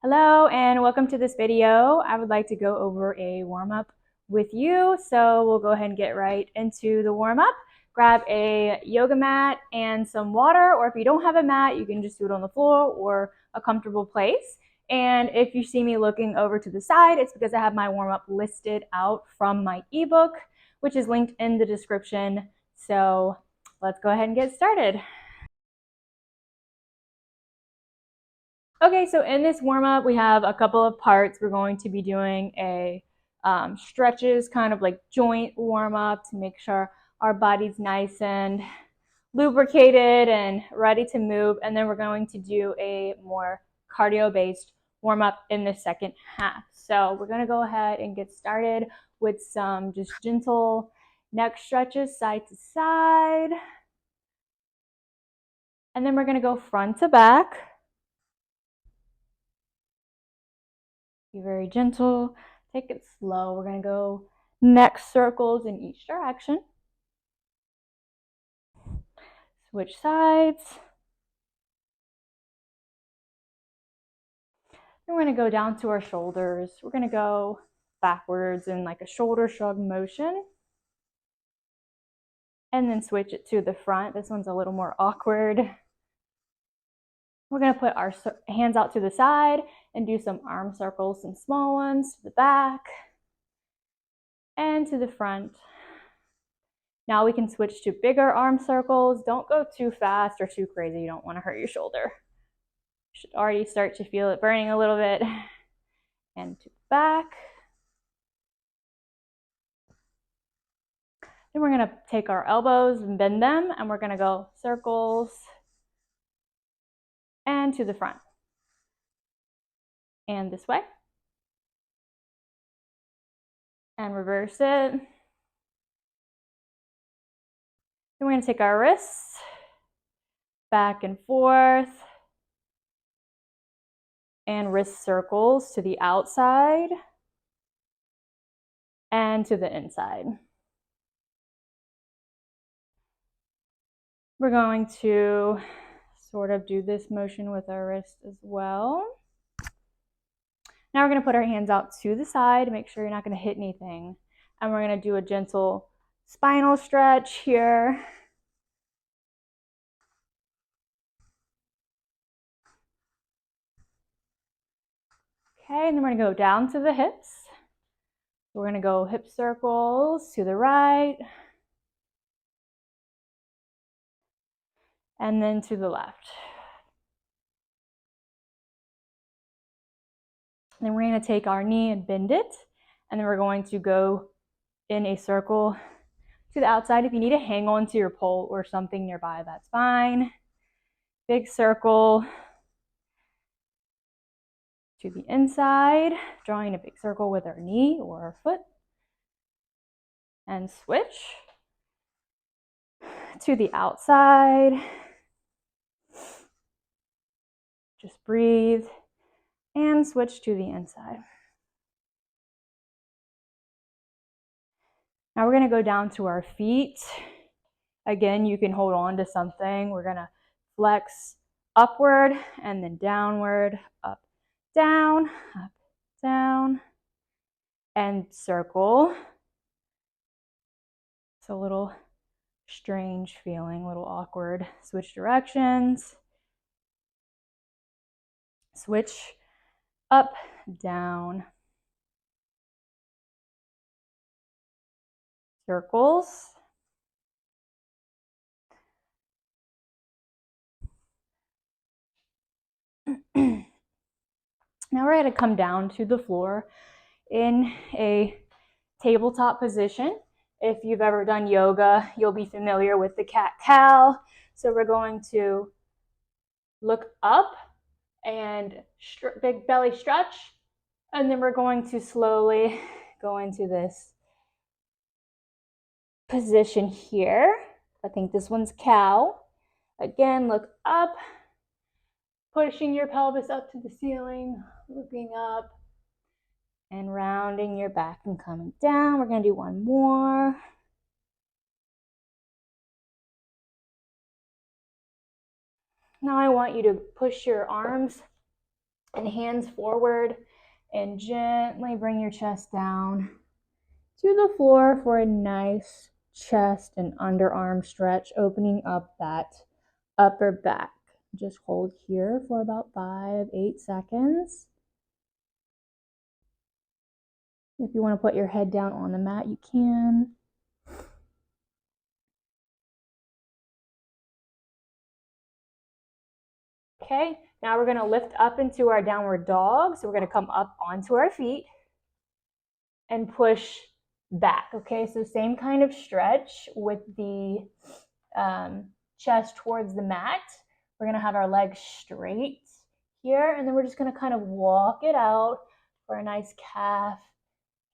Hello and welcome to this video. I would like to go over a warm-up with you. So we'll go ahead and get right into the warm-up. Grab a yoga mat and some water, or if you don't have a mat, you can just do it on the floor or a comfortable place. And if you see me looking over to the side, it's because I have my warm-up listed out from my ebook, which is linked in the description. So let's go ahead and get started. Okay, so in this warm-up, we have a couple of parts. We're going to be doing a stretches, kind of like joint warm-up to make sure our body's nice and lubricated and ready to move. And then we're going to do a more cardio-based warm-up in the second half. So we're gonna go ahead and get started with some just gentle neck stretches side to side. And then we're gonna go front to back. Be very gentle, take it slow. We're gonna go neck circles in each direction. Switch sides. Then we're gonna go down to our shoulders. We're gonna go backwards in like a shoulder shrug motion. And then switch it to the front. This one's a little more awkward. We're gonna put our hands out to the side and do some arm circles, some small ones to the back and to the front. Now we can switch to bigger arm circles. Don't go too fast or too crazy. You don't want to hurt your shoulder. You should already start to feel it burning a little bit. And to the back. Then we're going to take our elbows and bend them, and we're going to go circles and to the front. And this way. And reverse it. Then we're going to take our wrists back and forth and wrist circles to the outside and to the inside. We're going to sort of do this motion with our wrist as well. Now we're going to put our hands out to the side to make sure you're not going to hit anything. And we're going to do a gentle spinal stretch here. Okay, and then we're going to go down to the hips. We're going to go hip circles to the right. And then to the left. And then we're going to take our knee and bend it. And then we're going to go in a circle to the outside. If you need to hang on to your pole or something nearby, that's fine. Big circle to the inside, drawing a big circle with our knee or our foot. And switch to the outside. Just breathe and switch to the inside. Now we're going to go down to our feet. Again, you can hold on to something. We're going to flex upward and then downward, up, down, and circle. It's a little strange feeling, a little awkward. Switch directions. Switch up, down. Circles. Now we're going to come down to the floor in a tabletop position. If you've ever done yoga, you'll be familiar with the cat-cow. So we're going to look up and big belly stretch. And then we're going to slowly go into this position here. I think this one's cow. Again, look up, pushing your pelvis up to the ceiling, looking up, and rounding your back and coming down. We're going to do one more. Now I want you to push your arms And hands forward, and gently bring your chest down to the floor for a nice chest and underarm stretch, opening up that upper back. Just hold here for about 5-8 seconds. If you want to put your head down on the mat, you can. Okay, now we're going to lift up into our downward dog. So we're going to come up onto our feet and push back. Okay, so same kind of stretch with the chest towards the mat. We're going to have our legs straight here, and then we're just going to kind of walk it out for a nice calf,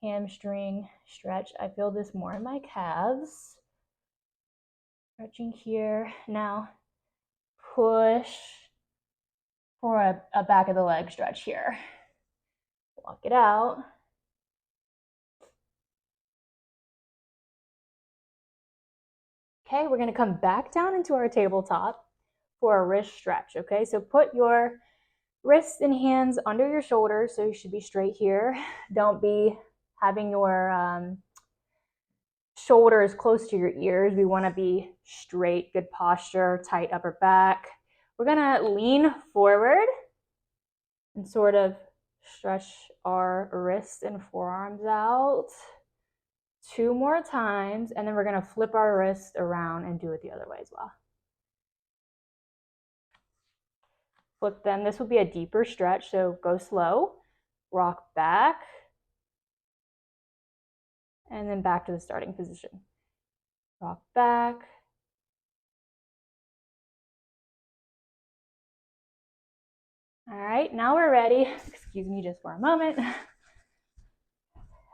hamstring stretch. I feel this more in my calves. Stretching here. Now push for a back of the leg stretch here. Walk it out. Okay, we're going to come back down into our tabletop for a wrist stretch. Okay, so put your wrists and hands under your shoulders, so you should be straight here. Don't be having your shoulders close to your ears. We want to be straight, good posture, tight upper back. We're going to lean forward and sort of stretch our wrists and forearms out 2 more times, and then we're going to flip our wrist around and do it the other way as well. Flip them. This will be a deeper stretch, so go slow. Rock back, and then back to the starting position. Rock back. All right, now we're ready. Excuse me just for a moment.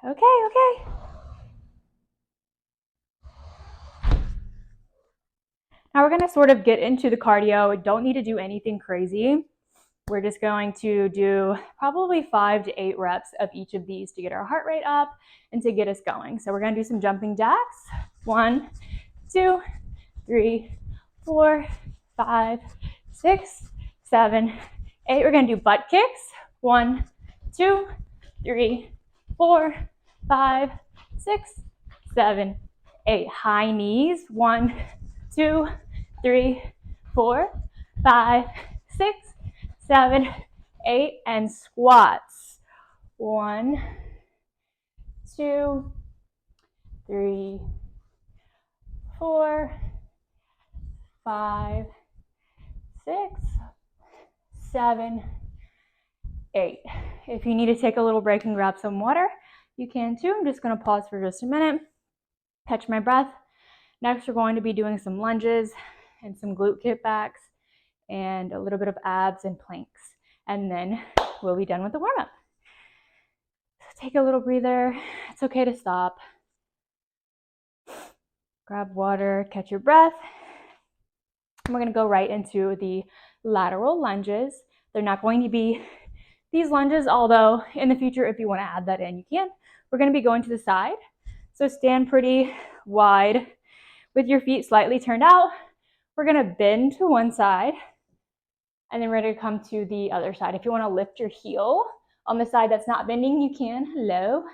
Okay. Now we're going to sort of get into the cardio. We don't need to do anything crazy. We're just going to do probably 5 to 8 reps of each of these to get our heart rate up and to get us going. So we're going to do some jumping jacks. 1, 2, 3, 4, 5, 6, 7, 8. We're going to do butt kicks. 1, 2, 3, 4, 5, 6, 7, 8. High knees. 1, 2, 3, 4, 5, 6, 7, 8, and squats. 1, 2, 3, 4, 5, 6, 7, 8. If you need to take a little break and grab some water, you can too. I'm just going to pause for just a minute, catch my breath. Next, we're going to be doing some lunges and some glute kickbacks and a little bit of abs and planks. And then we'll be done with the warm-up. So take a little breather. It's okay to stop. Grab water, catch your breath. And we're going to go right into the lateral lunges. They're not going to be these lunges, although in the future, if you want to add that in, you can. We're going to be going to the side. So stand pretty wide with your feet slightly turned out. We're going to bend to one side, and then we're going to come to the other side. If you want to lift your heel on the side that's not bending, you can. Low.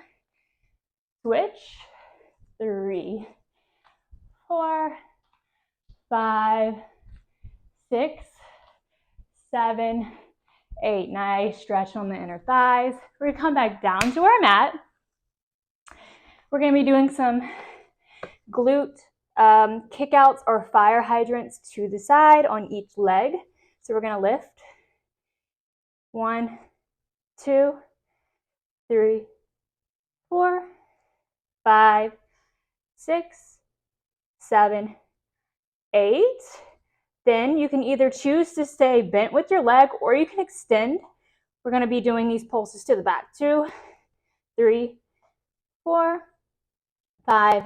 Switch. 3, 4, 5, 6, 7, 8. Nice stretch on the inner thighs. We're going to come back down to our mat. We're going to be doing some glute kickouts or fire hydrants to the side on each leg. So we're going to lift. 1, 2, 3, 4, 5, 6, 7, 8. Then you can either choose to stay bent with your leg or you can extend. We're going to be doing these pulses to the back. 2, 3, 4, 5,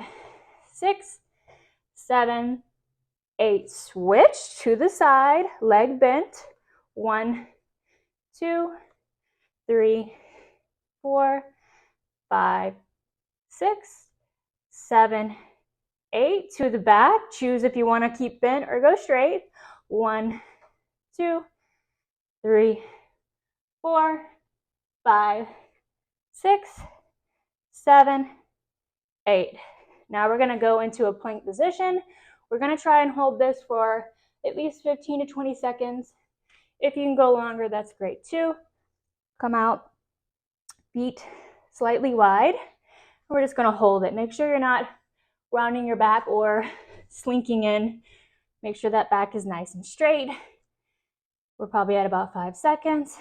6, 7, 8. Switch to the side, leg bent. 1, 2, 3, 4, 5, 6, 7, 8. To the back. Choose if you want to keep bent or go straight. 1, 2, 3, 4, 5, 6, 7, 8. Now we're gonna go into a plank position. We're gonna try and hold this for at least 15 to 20 seconds. If you can go longer, that's great too. Come out, feet slightly wide. We're just gonna hold it. Make sure you're not rounding your back or slinking in. Make sure that back is nice and straight. We're probably at about 5 seconds.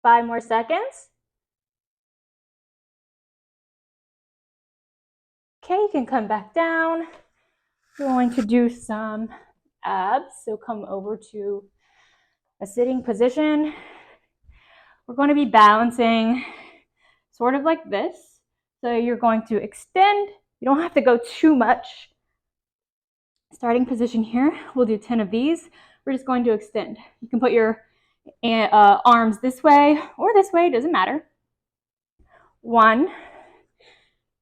5 more seconds. Okay, you can come back down. We're going to do some abs. So come over to a sitting position. We're going to be balancing sort of like this. So you're going to extend. You don't have to go too much. Starting position here, we'll do 10 of these. We're just going to extend. You can put your arms this way or this way, doesn't matter. 1,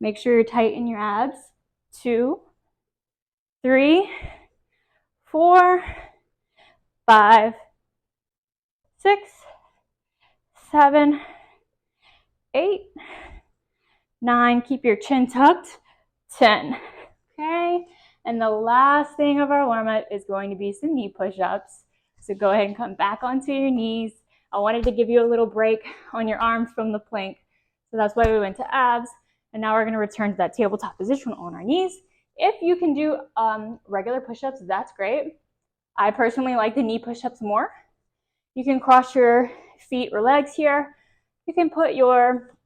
make sure you're tight in your abs. 2, 3, 4, 5, 6, 7, 8, 9. Keep your chin tucked. 10. Okay. And the last thing of our warm-up is going to be some knee push-ups. So go ahead and come back onto your knees. I wanted to give you a little break on your arms from the plank. So that's why we went to abs. And now we're going to return to that tabletop position on our knees. If you can do regular push-ups, that's great. I personally like the knee push-ups more. You can cross your feet or legs here. You can put your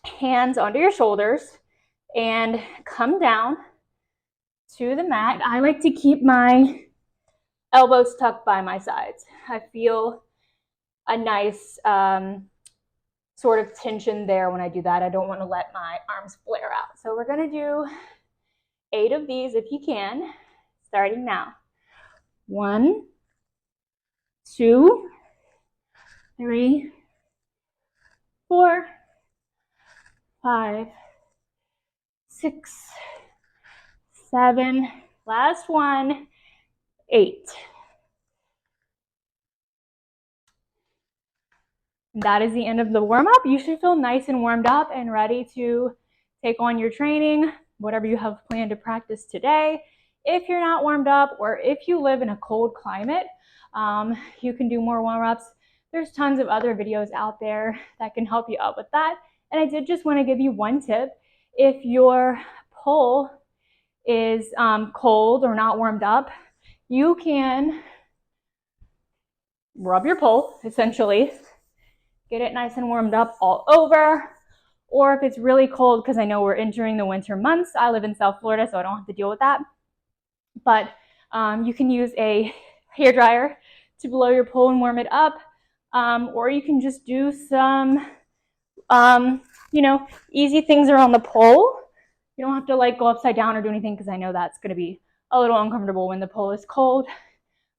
hands under your shoulders and come down to the mat. I like to keep my elbows tucked by my sides. I feel a nice sort of tension there when I do that. I don't want to let my arms flare out. So we're going to do 8 of these if you can, starting now. 1, 2, 3, 4, 5, 6, 7, last one, 8. And that is the end of the warm-up. You should feel nice and warmed up and ready to take on your training, whatever you have planned to practice today. If you're not warmed up or if you live in a cold climate, you can do more warm-ups. There's tons of other videos out there that can help you out with that. And I did just want to give you one tip. If your pole is cold or not warmed up, you can rub your pole, essentially, get it nice and warmed up all over. Or if it's really cold, because I know we're entering the winter months, I live in South Florida, so I don't have to deal with that. But you can use a hairdryer to blow your pole and warm it up. Or you can just do some, easy things around the pole. You don't have to like go upside down or do anything, because I know that's going to be a little uncomfortable when the pole is cold.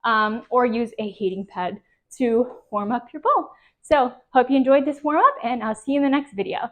Or use a heating pad to warm up your pole. So hope you enjoyed this warm up, and I'll see you in the next video.